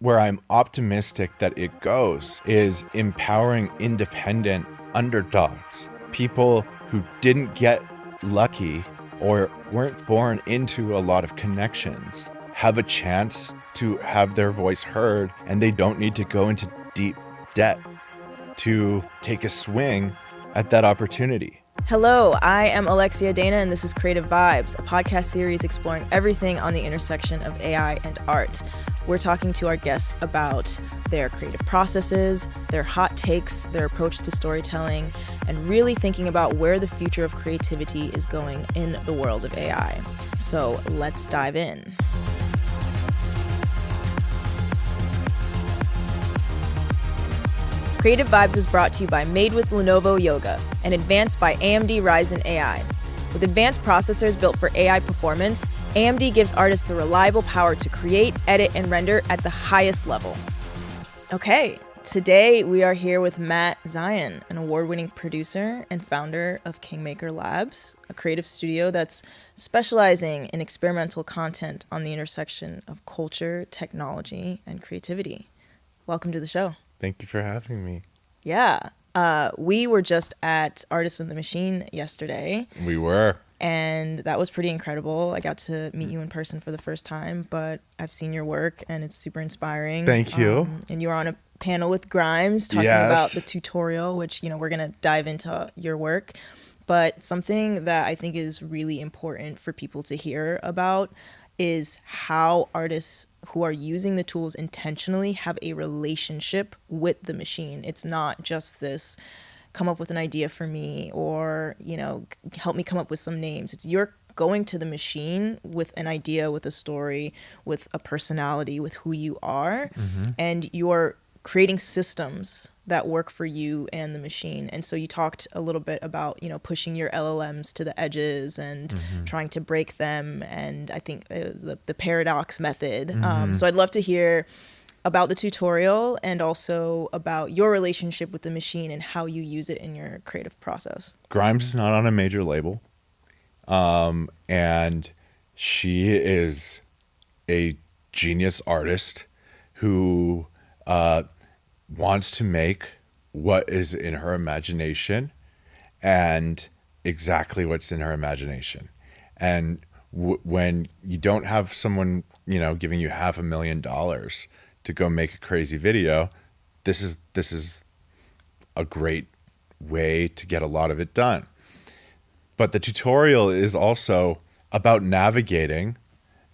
where I'm optimistic that it goes is empowering independent underdogs, people who didn't get lucky or weren't born into a lot of connections, have a chance to have their voice heard, and they don't need to go into deep debt to take a swing at that opportunity. Hello, I am Alexia Adana, and this is Creative Vibes, a podcast series exploring everything on the intersection of AI and art. We're talking to our guests about their creative processes, their hot takes, their approach to storytelling, and really thinking about where the future of creativity is going in the world of AI. So let's dive in. Creative Vibes is brought to you by Made with Lenovo Yoga and advanced by AMD Ryzen AI. With advanced processors built for AI performance, AMD gives artists the reliable power to create, edit, and render at the highest level. Okay, today we are here with Matt Zien, an award-winning producer and founder of KNGMKR Labs, a creative studio that's specializing in experimental content on the intersection of culture, technology, and creativity. Welcome to the show. Thank you for having me. Yeah. We were just at Artists in the Machine yesterday. We were. And that was pretty incredible. I got to meet you in person for the first time, but I've seen your work and it's super inspiring. Thank you. And you were on a panel with Grimes talking about the tutorial, which, we're going to dive into your work. But something that I think is really important for people to hear about is how artists who are using the tools intentionally have a relationship with the machine. It's not just this come up with an idea for me or, help me come up with some names. It's you're going to the machine with an idea, with a story, with a personality, with who you are, and you're creating systems that work for you and the machine. And so you talked a little bit about, pushing your LLMs to the edges and trying to break them. And I think it was the paradox method. So I'd love to hear about the tutorial and also about your relationship with the machine and how you use it in your creative process. Grimes is not on a major label. And she is a genius artist who wants to make what is in her imagination and exactly what's in her imagination. And when you don't have someone, giving you $500,000 to go make a crazy video, this is a great way to get a lot of it done. But the tutorial is also about navigating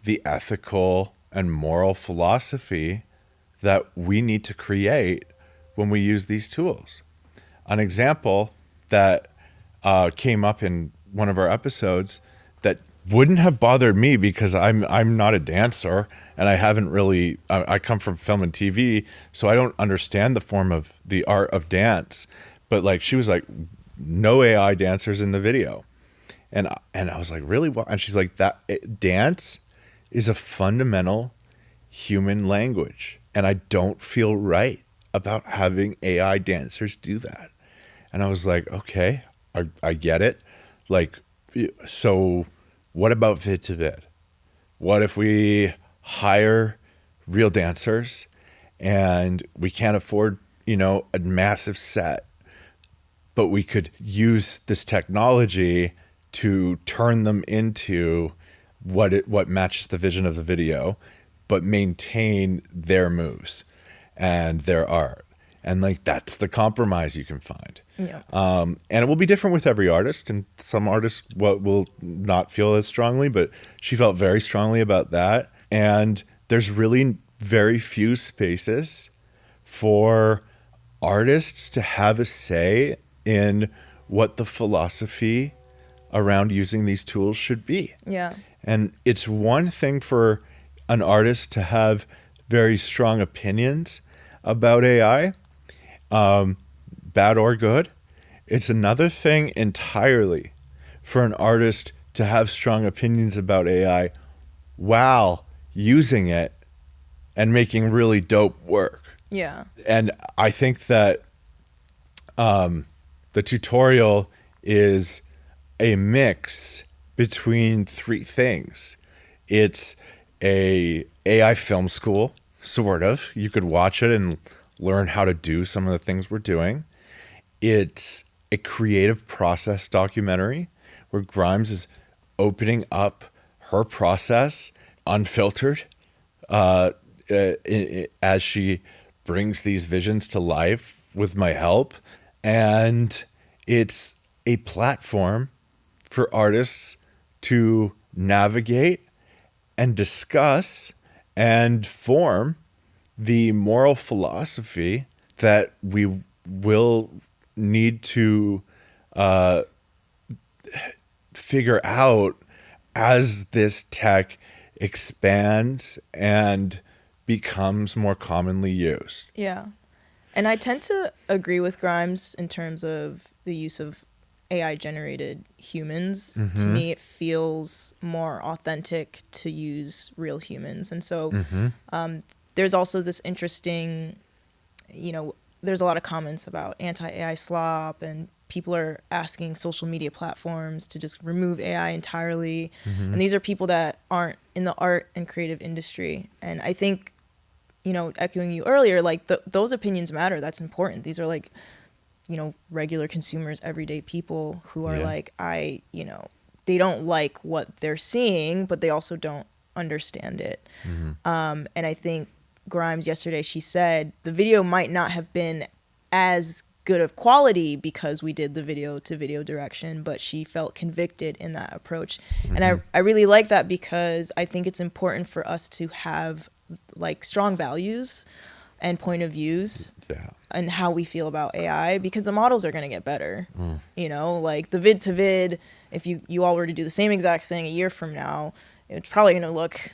the ethical and moral philosophy that we need to create when we use these tools. An example that came up in one of our episodes that wouldn't have bothered me because I'm not a dancer and I haven't really, I come from film and TV, so I don't understand the form of the art of dance. But she was like, no AI dancers in the video. And I was like, really? Well, and she's like, dance is a fundamental human language. And I don't feel right about having AI dancers do that. And I was like, okay, I get it. So what about vid to vid? What if we hire real dancers and we can't afford, a massive set, but we could use this technology to turn them into what matches the vision of the video, but maintain their moves and their art. And that's the compromise you can find. Yeah. And it will be different with every artist. And some artists will not feel as strongly, but she felt very strongly about that. And there's really very few spaces for artists to have a say in what the philosophy around using these tools should be. Yeah. And it's one thing for an artist to have very strong opinions about AI, bad or good. It's another thing entirely for an artist to have strong opinions about AI while using it and making really dope work. Yeah. And I think that the tutorial is a mix between three things. It's a AI film school. sort of. You could watch it and learn how to do some of the things we're doing. It's a creative process documentary where Grimes is opening up her process unfiltered as she brings these visions to life with my help. And it's a platform for artists to navigate and discuss and form the moral philosophy that we will need to figure out as this tech expands and becomes more commonly used. Yeah. And I tend to agree with Grimes in terms of the use of AI generated humans. Mm-hmm. To me, it feels more authentic to use real humans. And so there's also this interesting, there's a lot of comments about anti-AI slop, and people are asking social media platforms to just remove AI entirely. Mm-hmm. And these are people that aren't in the art and creative industry. And I think, echoing you earlier, like those opinions matter. That's important. These are like, regular consumers, everyday people who are they don't like what they're seeing, but they also don't understand it. Mm-hmm. And I think Grimes yesterday, she said the video might not have been as good of quality because we did the video to video direction, but she felt convicted in that approach. Mm-hmm. And I really like that, because I think it's important for us to have like strong values and point of views and how we feel about AI, because the models are going to get better. Like the vid to vid, if you all were to do the same exact thing a year from now, it's probably going to look,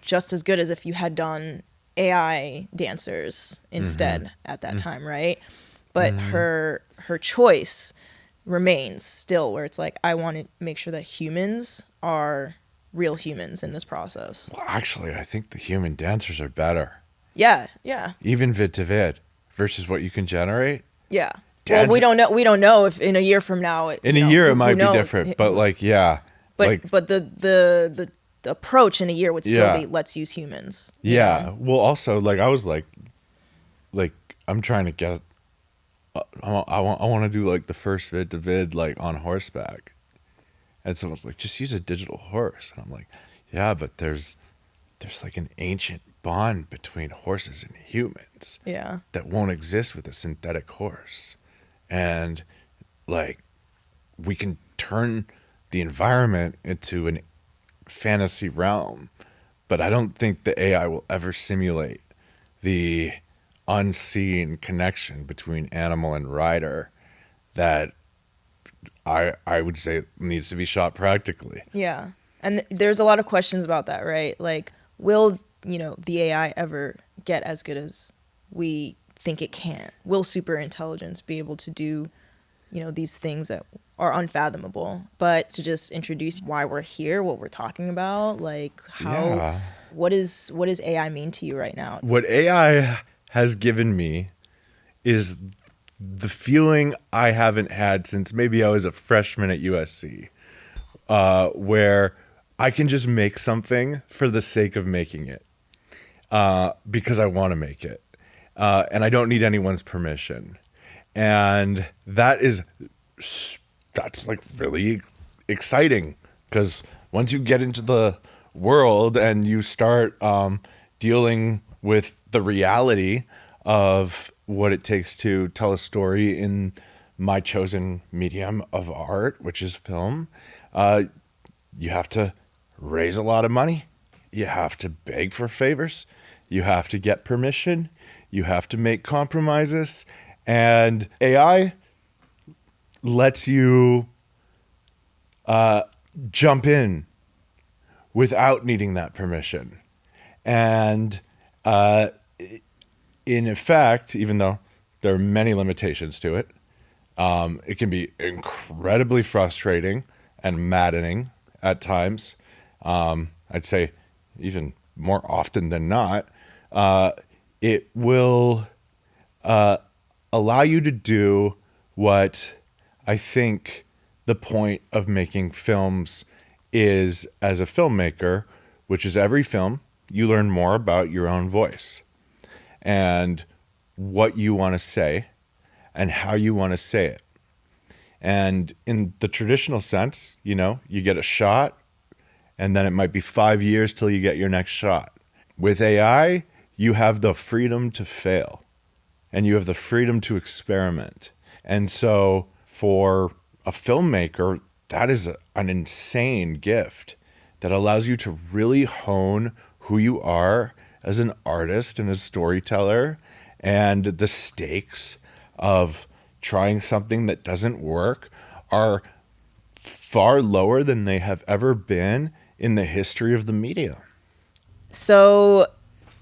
just as good as if you had done AI dancers instead at that time, right? But her choice remains still, where it's like, I want to make sure that humans are real humans in this process. Well, actually, I think the human dancers are better. Yeah. Even vid to vid versus what you can generate. Yeah. Well, we don't know if in a year from now it might be different, but like but the approach in a year would still be, let's use humans. Yeah. Well, also, like, I was like I'm trying to get I want to do like the first vid to vid like on horseback. And someone's like, just use a digital horse. And I'm like, yeah, but there's like an ancient bond between horses and humans that won't exist with a synthetic horse. And like, we can turn the environment into a fantasy realm, but I don't think the AI will ever simulate the unseen connection between animal and rider that I would say needs to be shot practically. Yeah. And there's a lot of questions about that, right? Like, will, the AI ever get as good as we think it can? Will super intelligence be able to do, these things that are unfathomable? But to just introduce why we're here, what we're talking about, like what does AI mean to you right now? What AI has given me is the feeling I haven't had since maybe I was a freshman at USC, where I can just make something for the sake of making it, because I want to make it, and I don't need anyone's permission. And that's like really exciting, because once you get into the world and you start dealing with the reality of what it takes to tell a story in my chosen medium of art, which is film, you have to raise a lot of money. You have to beg for favors. You have to get permission. You have to make compromises. And AI lets you jump in without needing that permission. And in effect, even though there are many limitations to it, it can be incredibly frustrating and maddening at times. I'd say even more often than not. It will allow you to do what I think the point of making films is as a filmmaker, which is every film you learn more about your own voice and what you want to say and how you want to say it. And in the traditional sense, you know, you get a shot and then it might be 5 years till you get your next shot. With AI, you have the freedom to fail and you have the freedom to experiment. And so for a filmmaker, that is an insane gift that allows you to really hone who you are as an artist and a storyteller, and the stakes of trying something that doesn't work are far lower than they have ever been in the history of the media. So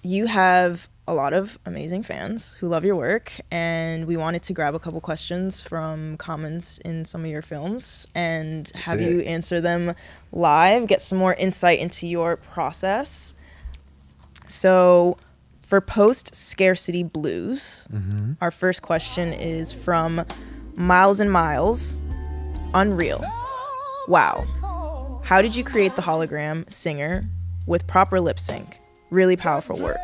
you have a lot of amazing fans who love your work, and we wanted to grab a couple questions from comments in some of your films and have you answer them live, get some more insight into your process. So for post-scarcity blues, our first question is from Miles and Miles. Unreal. Wow. How did you create the hologram singer with proper lip sync? Really powerful work.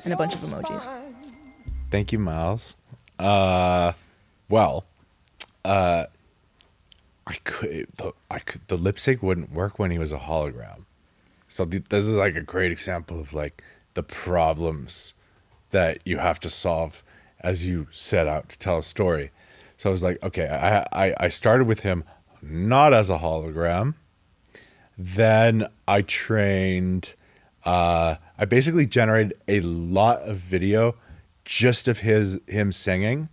And a bunch of emojis. Thank you, Miles. The lip sync wouldn't work when he was a hologram. So this is like a great example of like the problems that you have to solve as you set out to tell a story. So I was like, okay, I started with him not as a hologram. Then I trained, I basically generated a lot of video just of him singing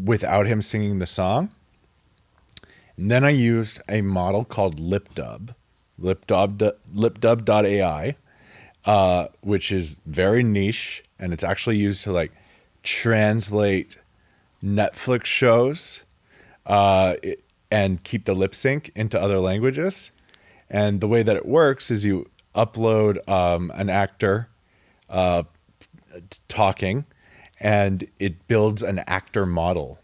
without him singing the song. And then I used a model called lipdub.ai, which is very niche, and it's actually used to like translate Netflix shows and keep the lip sync into other languages. And the way that it works is you upload an actor talking, and it builds an actor model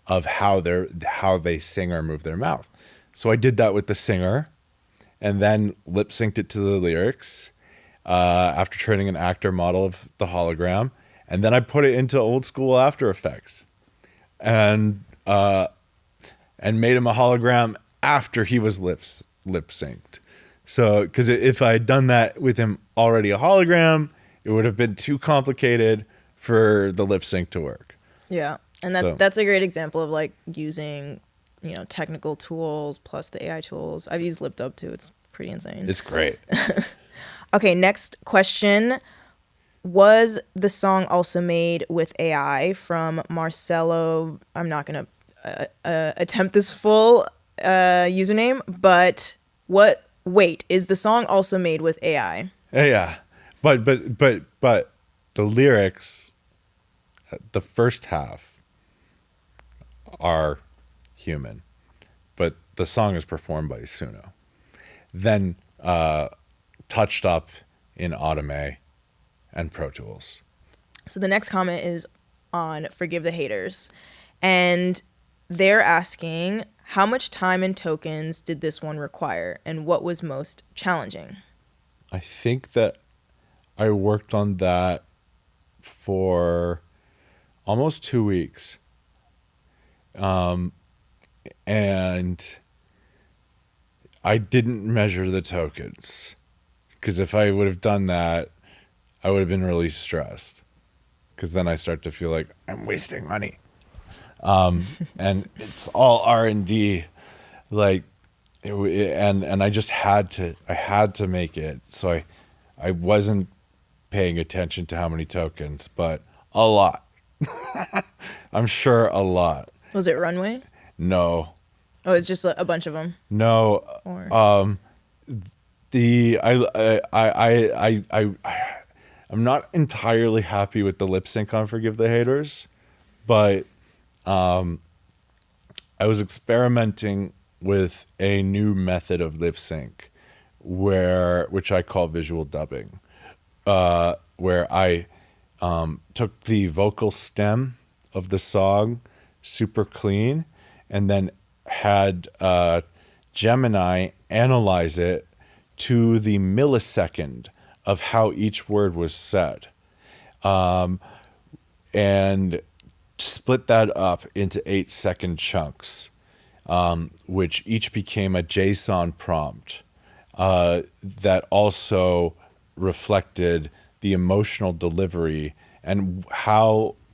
of how they sing or move their mouth. So I did that with the singer, and then lip synced it to the lyrics after training an actor model of the hologram, and then I put it into old school After Effects, and made him a hologram after he was lip synced. So, because if I had done that with him already a hologram, it would have been too complicated for the lip sync to work. Yeah, and that's a great example of like using, you know, technical tools plus the AI tools. I've used LipDub too. It's pretty insane. It's great. Okay, next question. Was the song also made with AI? From Marcelo. I'm not going to attempt this full username, but wait, is the song also made with AI? Yeah. But the lyrics, the first half are human, but the song is performed by Suno. Then touched up in Automate and Pro Tools. So the next comment is on Forgive the Haters, and they're asking, how much time and tokens did this one require, and what was most challenging? I think that I worked on that for almost 2 weeks. And I didn't measure the tokens, because if I would have done that, I would have been really stressed, because then I start to feel like I'm wasting money. And it's all R&D, like, and I just had to make it. So I wasn't paying attention to how many tokens, but a lot. I'm sure a lot. Was it Runway? No. Oh, it's just a bunch of them. No. Or... I'm not entirely happy with the lip sync on Forgive the Haters, but I was experimenting with a new method of lip sync, which I call visual dubbing, where I took the vocal stem of the song super clean, and then had Gemini analyze it to the millisecond of how each word was said, and split that up into 8-second chunks, which each became a JSON prompt that also reflected the emotional delivery and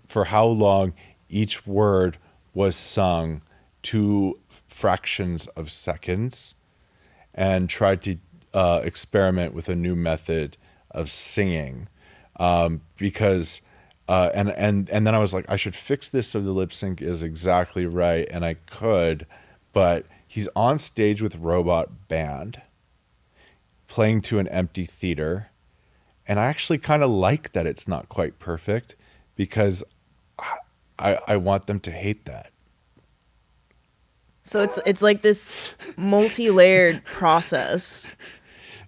for how long each word was sung to fractions of seconds, and tried to experiment with a new method of singing, because and then I was like, I should fix this so the lip sync is exactly right, and I could, but he's on stage with robot band playing to an empty theater, and I actually kind of like that it's not quite perfect, because I want them to hate that. So it's like this multi-layered process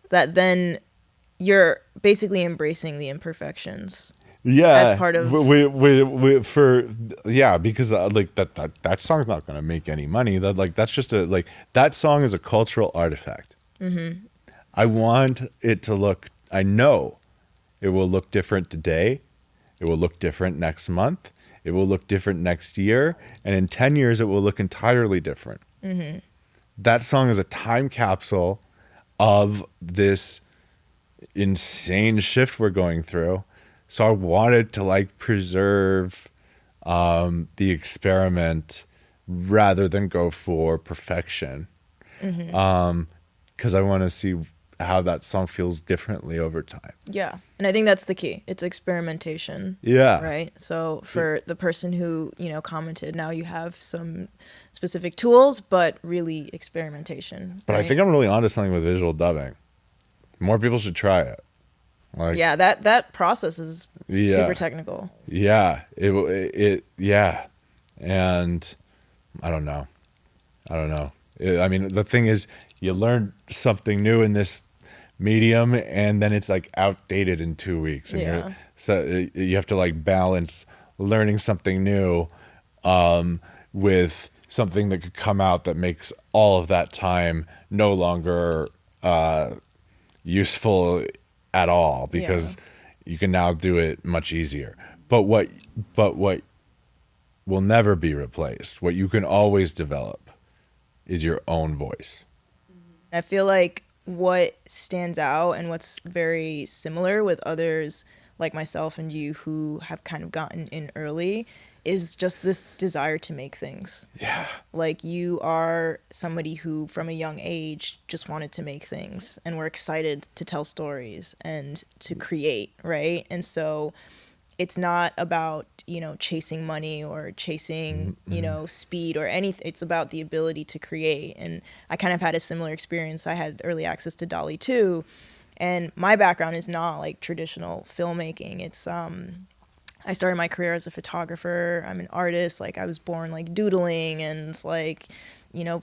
that then you're basically embracing the imperfections. Yeah, as part of because like that song's not gonna make any money. That's just that song is a cultural artifact. Mm-hmm. I want it to look. I know it will look different today. It will look different next month. It will look different next year, and in 10 years, it will look entirely different. Mm-hmm. That song is a time capsule of this insane shift we're going through. So I wanted to preserve the experiment rather than go for perfection. Mm-hmm. Because I want to see how that song feels differently over time. Yeah. And I think that's the key. It's experimentation. Yeah. Right. So for the person who, commented, now you have some specific tools, but really experimentation. But right? I think I'm really onto something with visual dubbing. More people should try it. Yeah, that process is super technical. Yeah. Yeah. And I don't know. I mean, the thing is, you learn something new in this medium, and then it's outdated in 2 weeks, and so you have to balance learning something new with something that could come out that makes all of that time no longer useful at all, because you can now do it much easier. But what will never be replaced, what you can always develop, is your own voice. I feel like what stands out and what's very similar with others like myself and you who have kind of gotten in early is just this desire to make things. Yeah. You are somebody who from a young age just wanted to make things and were excited to tell stories and to create, right? And so it's not about, chasing money or chasing, speed or anything. It's about the ability to create. And I kind of had a similar experience. I had early access to DALL-E 2, and my background is not traditional filmmaking. It's I started my career as a photographer. I'm an artist. I was born doodling and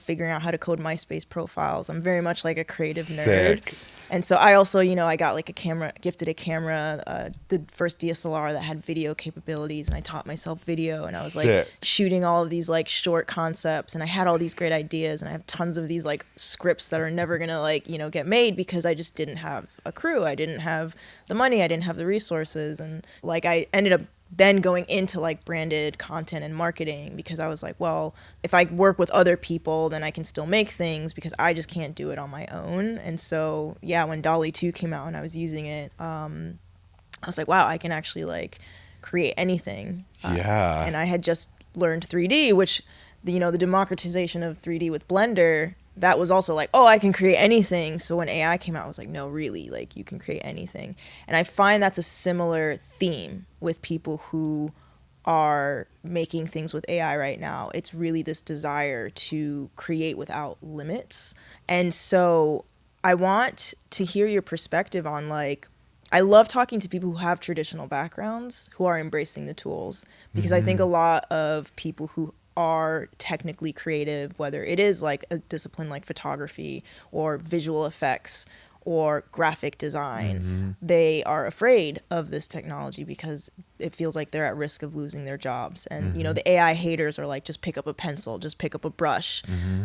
figuring out how to code MySpace profiles. I'm very much a creative nerd. Sick. And so I also, I got gifted a camera, the first DSLR that had video capabilities, and I taught myself video, and I was shooting all of these short concepts, and I had all these great ideas, and I have tons of these scripts that are never gonna get made because I just didn't have a crew. I didn't have the money. I didn't have the resources. And I ended up then going into branded content and marketing, because I was well, if I work with other people, then I can still make things, because I just can't do it on my own. And so, when DALL-E 2 came out and I was using it, I was wow, I can actually create anything. And I had just learned 3D, which, the democratization of 3D with Blender, that was also oh, I can create anything. So when AI came out, I was no, really, you can create anything. And I find that's a similar theme with people who are making things with AI right now. It's really this desire to create without limits. And so I want to hear your perspective on I love talking to people who have traditional backgrounds, who are embracing the tools, because I think a lot of people who are technically creative, whether it is a discipline like photography or visual effects or graphic design, they are afraid of this technology because it feels like they're at risk of losing their jobs. And, the AI haters are just pick up a pencil, just pick up a brush.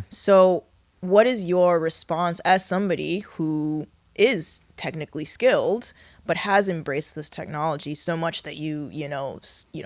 So what is your response as somebody who is technically skilled, but has embraced this technology so much that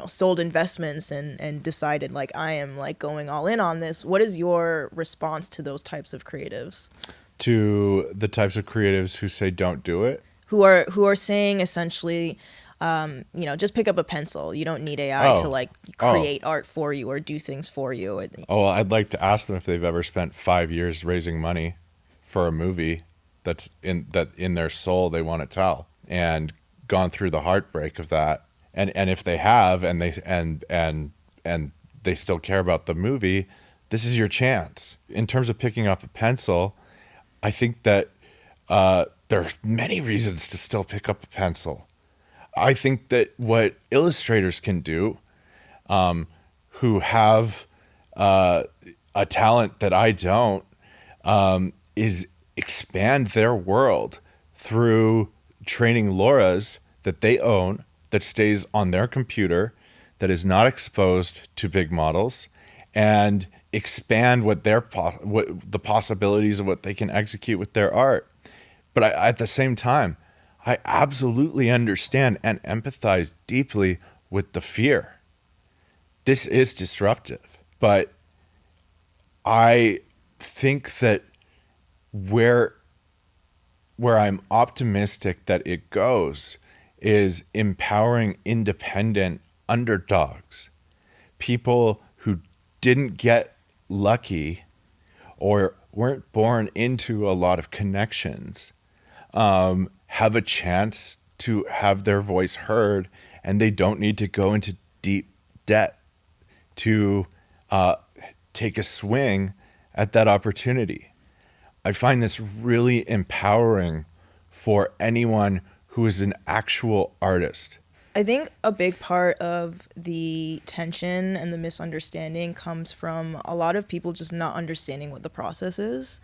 sold investments and decided like, I am like going all in on this. What is your response to those types of creatives? To the types of creatives who say don't do it? Who are saying essentially, just pick up a pencil. You don't need AI to like create art for you or do things for you. Well, I'd like to ask them if they've ever spent 5 years raising money for a movie that in their soul they want to tell, and gone through the heartbreak of that. And if they have, and they still care about the movie, this is your chance. In terms of picking up a pencil, I think that there are many reasons to still pick up a pencil. I think that what illustrators can do, who have a talent that I don't, is expand their world through training LoRa's that they own, that stays on their computer, that is not exposed to big models, and expand what the possibilities of what they can execute with their art. But at the same time, I absolutely understand and empathize deeply with the fear. This is disruptive, but I think that where I'm optimistic that it goes is empowering independent underdogs, people who didn't get lucky or weren't born into a lot of connections, have a chance to have their voice heard, and they don't need to go into deep debt to take a swing at that opportunity. I find this really empowering for anyone who is an actual artist. I think a big part of the tension and the misunderstanding comes from a lot of people just not understanding what the process is.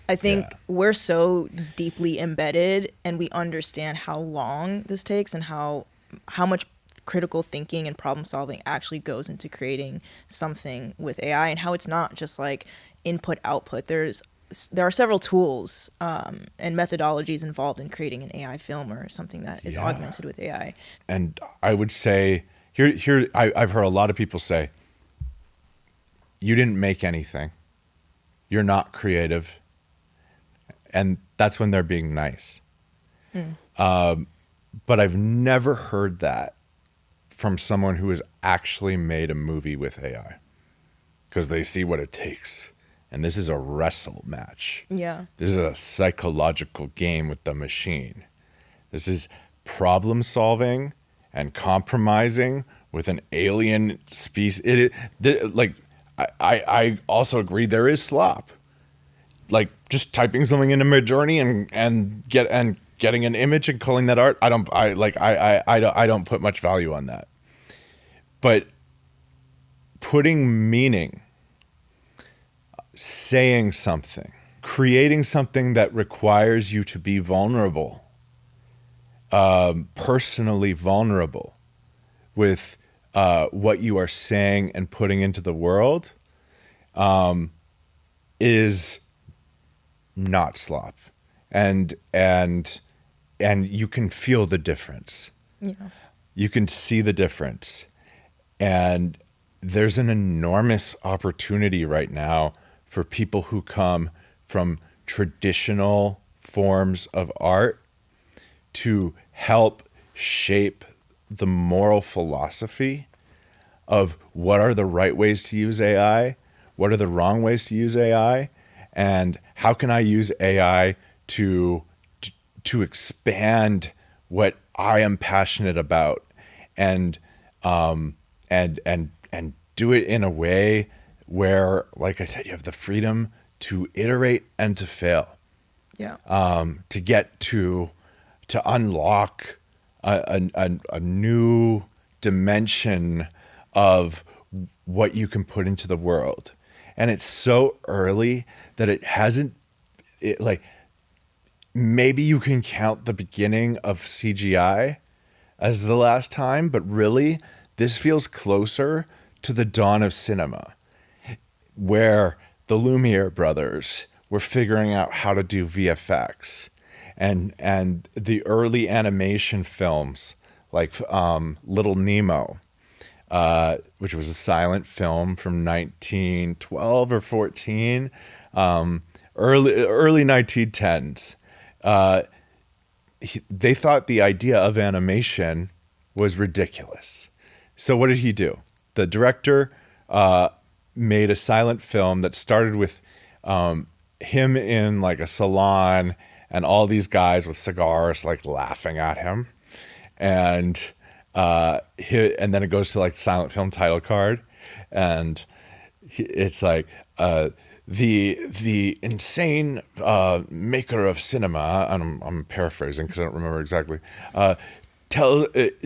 I think we're so deeply embedded and we understand how long this takes and how much critical thinking and problem solving actually goes into creating something with AI, and how it's not just like input output. There are several tools and methodologies involved in creating an AI film or something that is augmented with AI. And I would say I've heard a lot of people say, you didn't make anything, you're not creative. And that's when they're being nice. But I've never heard that from someone who has actually made a movie with AI, because they see what it takes. And this is a wrestle match. Yeah. This is a psychological game with the machine. This is problem solving and compromising with an alien species. I also agree there is slop. Like just typing something into Midjourney and getting an image and calling that art. I don't put much value on that. But putting meaning, saying something, creating something that requires you to be vulnerable, personally vulnerable with what you are saying and putting into the world, is not slop. And you can feel the difference. Yeah. You can see the difference. And there's an enormous opportunity right now for people who come from traditional forms of art to help shape the moral philosophy of what are the right ways to use AI, what are the wrong ways to use AI, and how can I use AI to expand what I am passionate about, and do it in a way where, like I said, you have the freedom to iterate and to fail. Yeah. To get to unlock a new dimension of what you can put into the world. And it's so early that it hasn't, maybe you can count the beginning of CGI as the last time, but really this feels closer to the dawn of cinema, where the Lumiere brothers were figuring out how to do VFX, and the early animation films like Little Nemo, which was a silent film from 1912 or 14, early 1910s. They thought the idea of animation was ridiculous. So what did he do? The director made a silent film that started with him in like a salon and all these guys with cigars like laughing at him, and then it goes to like silent film title card, and it's like the insane maker of cinema, and I'm paraphrasing because I don't remember exactly.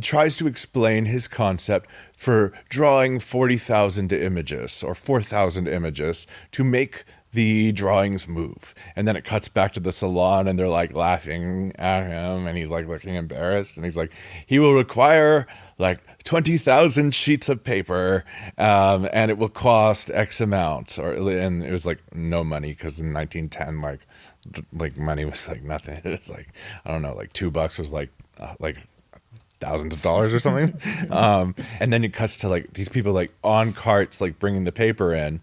Tries to explain his concept for drawing 40,000 images or 4,000 images to make the drawings move. And then it cuts back to the salon and they're like laughing at him and he's like looking embarrassed. And he's like, he will require like 20,000 sheets of paper and it will cost X amount. And it was like no money because in 1910, like money was like nothing. It was like, I don't know, like $2 was like thousands of dollars or something. And then it cuts to like these people like on carts, like bringing the paper in,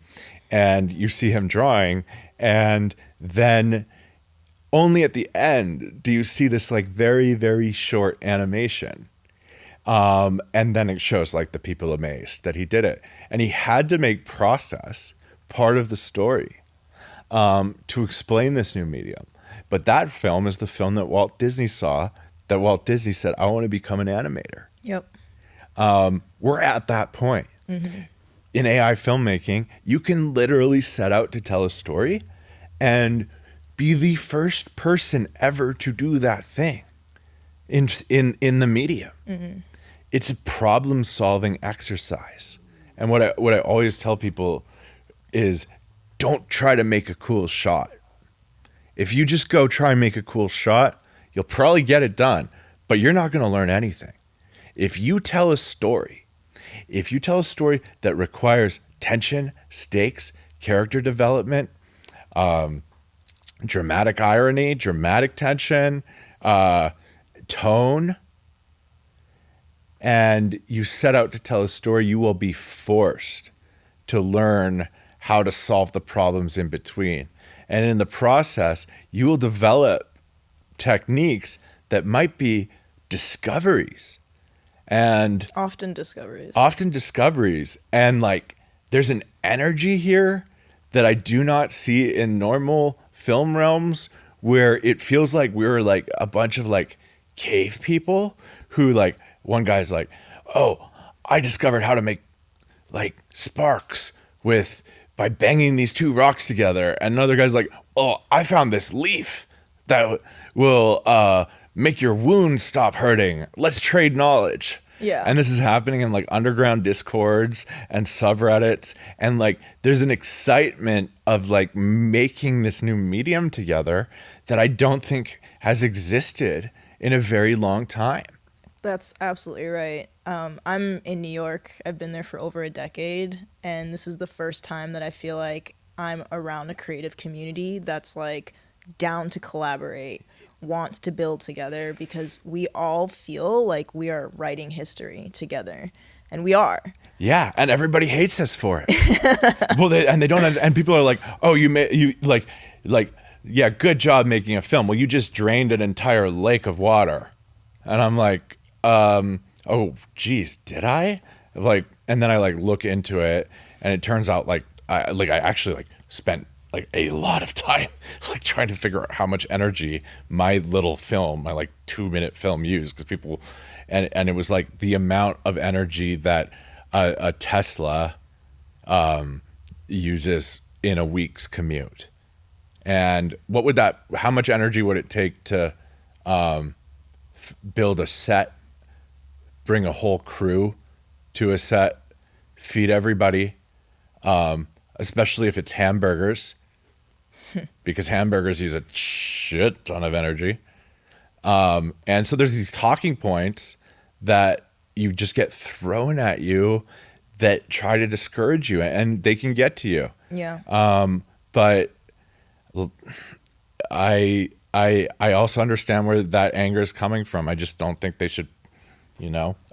and you see him drawing. And then only at the end do you see this like very, very short animation. And then it shows like the people amazed that he did it. And he had to make process part of the story to explain this new medium. But that film is the film that Walt Disney saw, that Walt Disney said, I want to become an animator. Yep. We're at that point. Mm-hmm. In AI filmmaking, you can literally set out to tell a story and be the first person ever to do that thing in the medium. Mm-hmm. It's a problem-solving exercise. And what I always tell people is don't try to make a cool shot. If you just go try and make a cool shot, you'll probably get it done, but you're not going to learn anything. If you tell a story that requires tension, stakes, character development, dramatic irony, dramatic tension, tone, and you set out to tell a story, you will be forced to learn how to solve the problems in between. And in the process, you will develop techniques that might be discoveries, and often discoveries. And like there's an energy here that I do not see in normal film realms, where it feels like we're like a bunch of like cave people who, like, one guy's like, oh, I discovered how to make like sparks by banging these two rocks together. And another guy's like, oh, I found this leaf that will make your wound stop hurting. Let's trade knowledge. Yeah. And this is happening in like underground discords and subreddits. And like there's an excitement of like making this new medium together that I don't think has existed in a very long time. That's absolutely right. I'm in New York. I've been there for over a decade. And this is the first time that I feel like I'm around a creative community that's like down to collaborate, wants to build together, because we all feel like we are writing history together, and we are. Yeah, and everybody hates us for it. Well, they don't, and people are like, "Oh, yeah, good job making a film." Well, you just drained an entire lake of water, and I'm like, "Oh, geez, did I?" Like, and then I like look into it, and it turns out I actually spent like a lot of time like trying to figure out how much energy my little film, my like 2-minute film used, because people, and it was like the amount of energy that a Tesla uses in a week's commute. And how much energy would it take to build a set, bring a whole crew to a set, feed everybody, especially if it's hamburgers, because hamburgers use a shit ton of energy. And so there's these talking points that you just get thrown at you that try to discourage you, and they can get to you. Yeah. But I I also understand where that anger is coming from. I just don't think they should,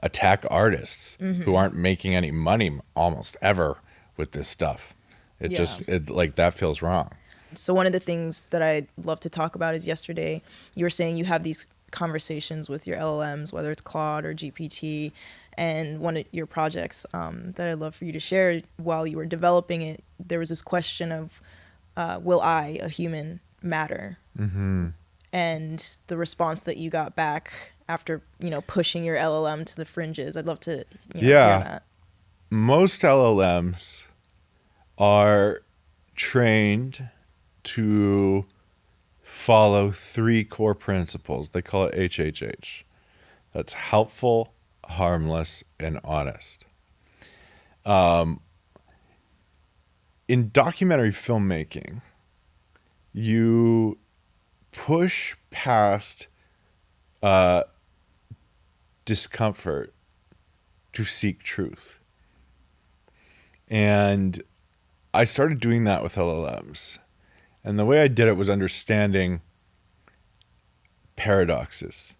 attack artists who aren't making any money almost ever with this stuff. Like that feels wrong. So one of the things that I'd love to talk about is yesterday you were saying you have these conversations with your LLMs, whether it's Claude or GPT, and one of your projects that I'd love for you to share, while you were developing it, there was this question of, will I, a human, matter? Mm-hmm. And the response that you got back after, pushing your LLM to the fringes. I'd love to hear that. Most LLMs are trained to follow 3 core principles. They call it HHH. That's helpful, harmless, and honest. In documentary filmmaking, you push past discomfort to seek truth. And I started doing that with LLMs. And the way I did it was understanding paradoxes,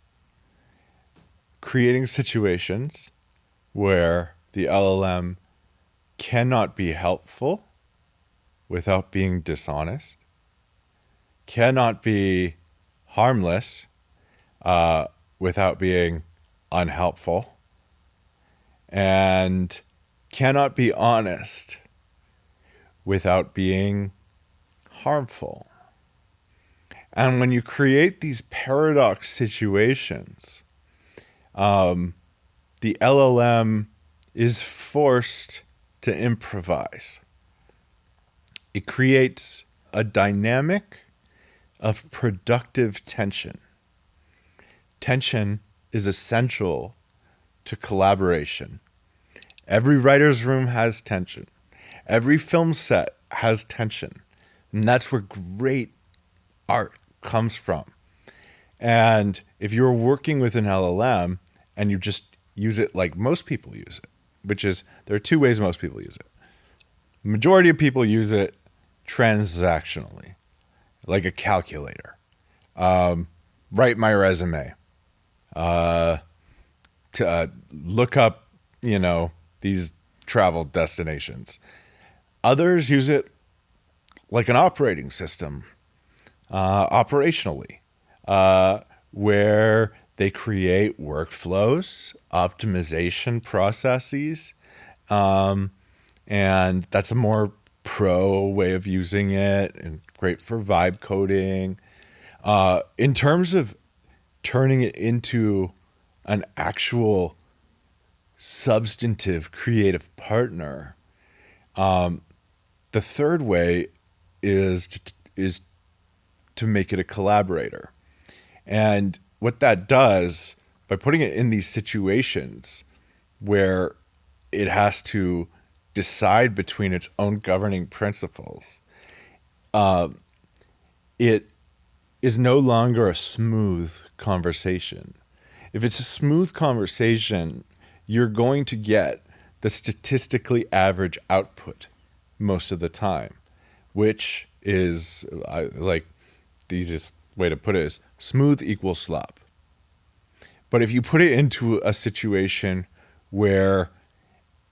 creating situations where the LLM cannot be helpful without being dishonest, cannot be harmless without being unhelpful, and cannot be honest without being harmful. And when you create these paradox situations, the LLM is forced to improvise. It creates a dynamic of productive tension. Tension is essential to collaboration. Every writer's room has tension. Every film set has tension. And that's where great art comes from. And if you're working with an LLM and you just use it like most people use it, which is, there are 2 ways most people use it. The majority of people use it transactionally, like a calculator. Write my resume. To look up, these travel destinations. Others use it like an operating system, operationally, where they create workflows, optimization processes, and that's a more pro way of using it and great for vibe coding. In terms of turning it into an actual substantive creative partner, the third way is to make it a collaborator. And what that does, by putting it in these situations where it has to decide between its own governing principles, it is no longer a smooth conversation. If it's a smooth conversation, you're going to get the statistically average output most of the time, which is, like, the easiest way to put it is smooth equals slop. But if you put it into a situation where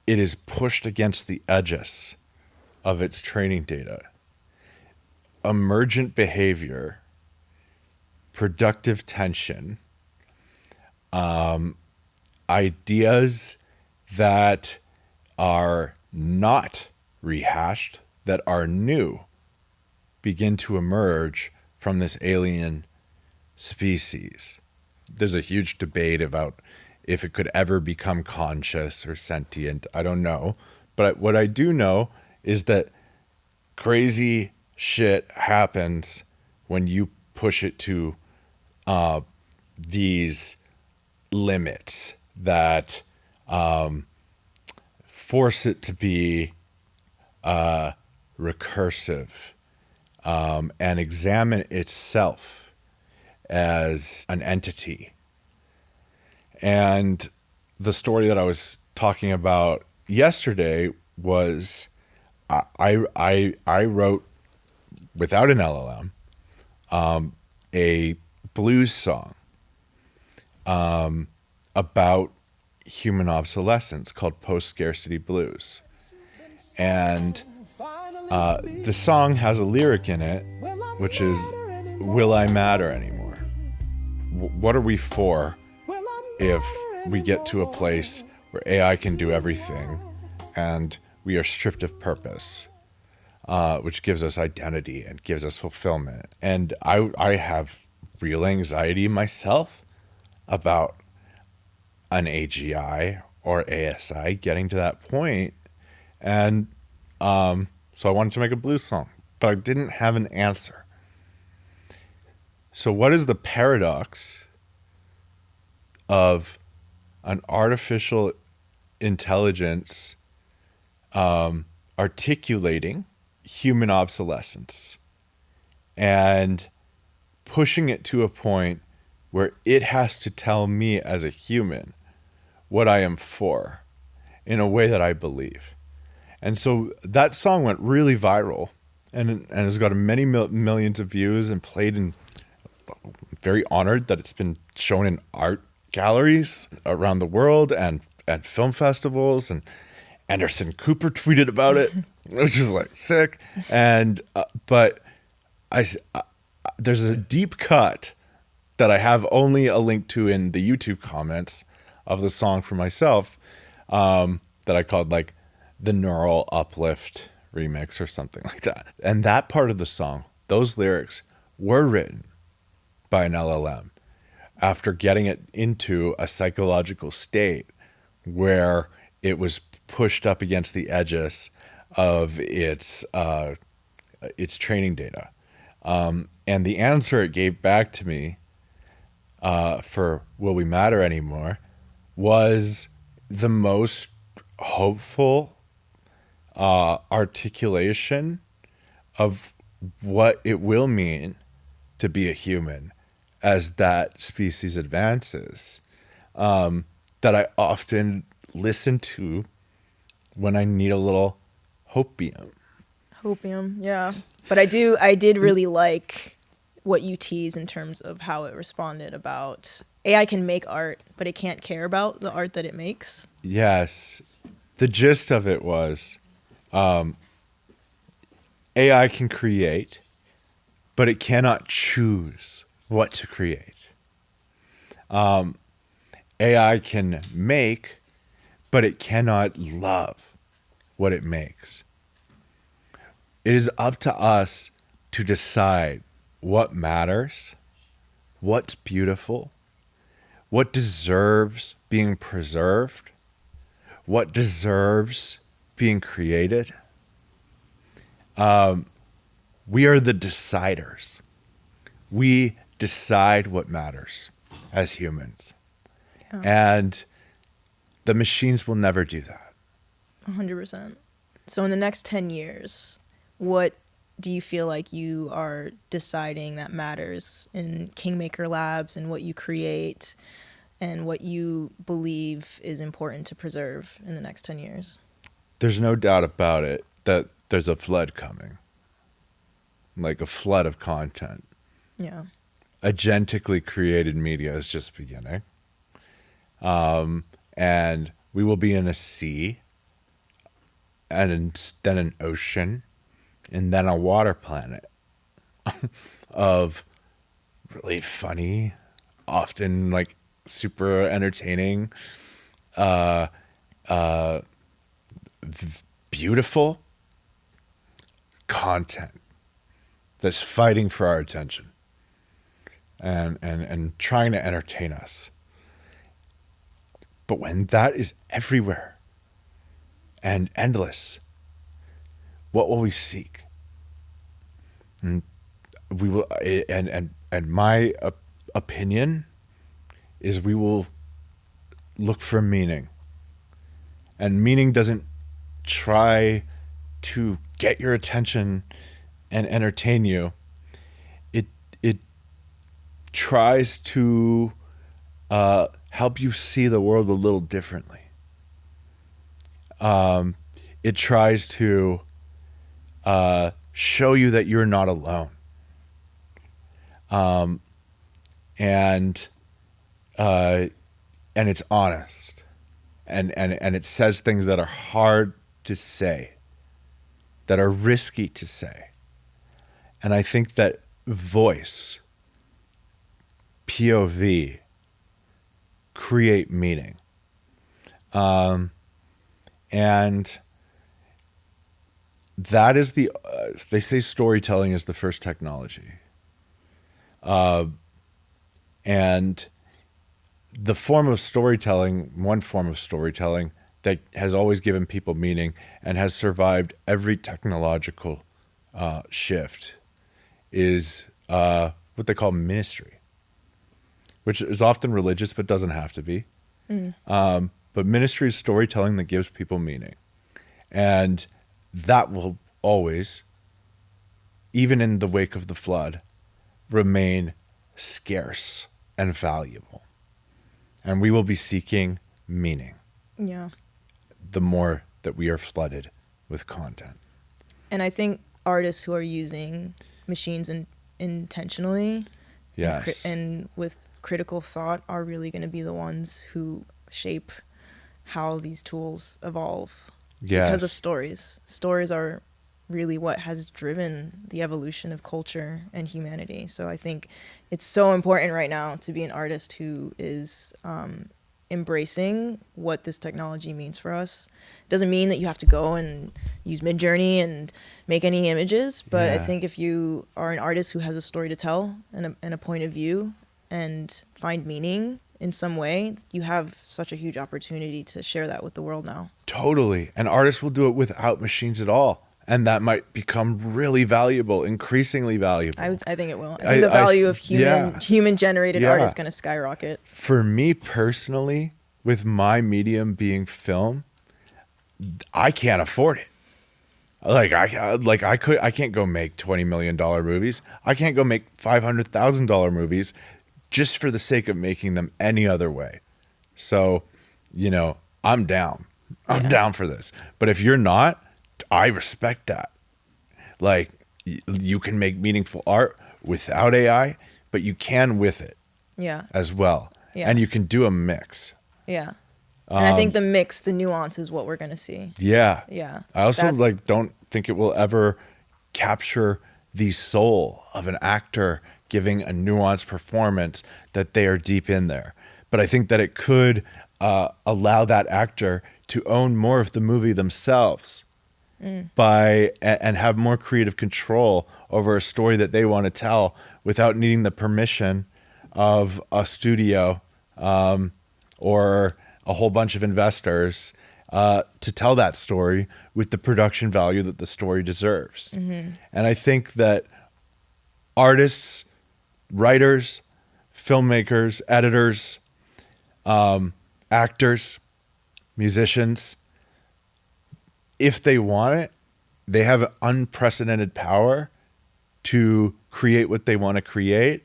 it is pushed against the edges of its training data, emergent behavior, productive tension, ideas that are not rehashed, that are new, begin to emerge from this alien species. There's a huge debate about if it could ever become conscious or sentient. I don't know. But what I do know is that crazy shit happens when you push it to these limits that force it to be recursive and examine itself as an entity. And the story that I was talking about yesterday was I wrote without an LLM a blues song about human obsolescence called Post-Scarcity Blues. And the song has a lyric in it, which is, "Will I matter anymore? What are we for if we get to a place where AI can do everything and we are stripped of purpose?" Which gives us identity and gives us fulfillment. And I have real anxiety myself about an AGI or ASI getting to that point. And so I wanted to make a blues song, but I didn't have an answer. So what is the paradox of an artificial intelligence articulating human obsolescence and pushing it to a point where it has to tell me as a human what I am for in a way that I believe? And so that song went really viral and has got many millions of views and played in. I'm very honored that it's been shown in art galleries around the world and at film festivals, and Anderson Cooper tweeted about it, which is like sick. And but there's a deep cut that I have only a link to in the YouTube comments of the song for myself, that I called like the Neural Uplift remix or something like that. And that part of the song, those lyrics were written by an LLM after getting it into a psychological state where it was pushed up against the edges of its training data. And the answer it gave back to me for "Will We Matter Anymore" was the most hopeful articulation of what it will mean to be a human as that species advances, that I often listen to when I need a little hopium. Hopium, yeah. But I did really like what you tease in terms of how it responded about AI can make art, but it can't care about the art that it makes. Yes. The gist of it was AI can create, but it cannot choose what to create. AI can make, but it cannot love what it makes. It is up to us to decide what matters, what's beautiful, what deserves being preserved, what deserves being created. We are the deciders. We decide what matters as humans. Yeah. And the machines will never do that. 100%. So in the next 10 years, what do you feel like you are deciding that matters in KNGMKR Labs and what you create and what you believe is important to preserve in the next 10 years? There's no doubt about it that there's a flood coming, like a flood of content. Yeah. Agentically created media is just beginning. And we will be in a sea, and then an ocean, and then a water planet of really funny, often like super entertaining, beautiful content that's fighting for our attention and trying to entertain us. But when that is everywhere and endless, what will we seek? And we will, and my opinion is we will look for meaning. And meaning doesn't try to get your attention and entertain you. It tries to help you see the world a little differently. It tries to show you that you're not alone. and it's honest, and it says things that are hard to say, that are risky to say. And I think that voice, POV, create meaning. And that is they say storytelling is the first technology. And the form of storytelling, one form of storytelling that has always given people meaning and has survived every technological shift is what they call ministry, which is often religious but doesn't have to be. But ministry is storytelling that gives people meaning. And that will always, even in the wake of the flood, remain scarce and valuable. And we will be seeking meaning. Yeah. The more that we are flooded with content. And I think artists who are using machines intentionally, yes, and with critical thought are really going to be the ones who shape how these tools evolve. Yes. Because of stories. Stories are really what has driven the evolution of culture and humanity. So I think it's so important right now to be an artist who is embracing what this technology means for us. Doesn't mean that you have to go and use Midjourney and make any images, but I think if you are an artist who has a story to tell and a point of view and find meaning in some way, you have such a huge opportunity to share that with the world now. Totally. And artists will do it without machines at all. And that might become really valuable, increasingly valuable. I think it will. I think the value of human-generated art is going to skyrocket. For me personally, with my medium being film, I can't afford it. I can't go make $20 million movies. I can't go make $500,000 movies just for the sake of making them any other way. So, I'm down. I'm down for this. But if you're not, I respect that. Like, you can make meaningful art without AI, but you can with it as well. Yeah. And you can do a mix. Yeah. And I think the mix, the nuance is what we're going to see. Yeah. Yeah. I also don't think it will ever capture the soul of an actor giving a nuanced performance that they are deep in there. But I think that it could allow that actor to own more of the movie themselves and have more creative control over a story that they want to tell without needing the permission of a studio or a whole bunch of investors to tell that story with the production value that the story deserves. And I think that artists, writers, filmmakers, editors, actors, musicians, if they want it, they have unprecedented power to create what they want to create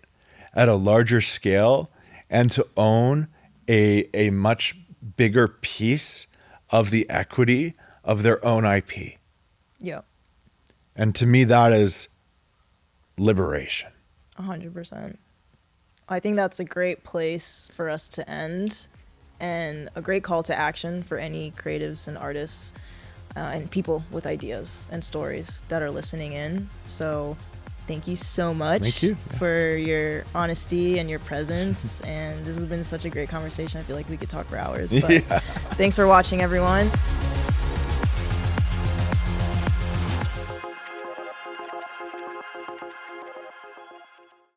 at a larger scale and to own a much bigger piece of the equity of their own IP. Yeah. And to me, that is liberation. 100%. I think that's a great place for us to end, and a great call to action for any creatives and artists and people with ideas and stories that are listening in. So thank you so much for your honesty and your presence. And this has been such a great conversation. I feel like we could talk for hours. But thanks for watching, everyone.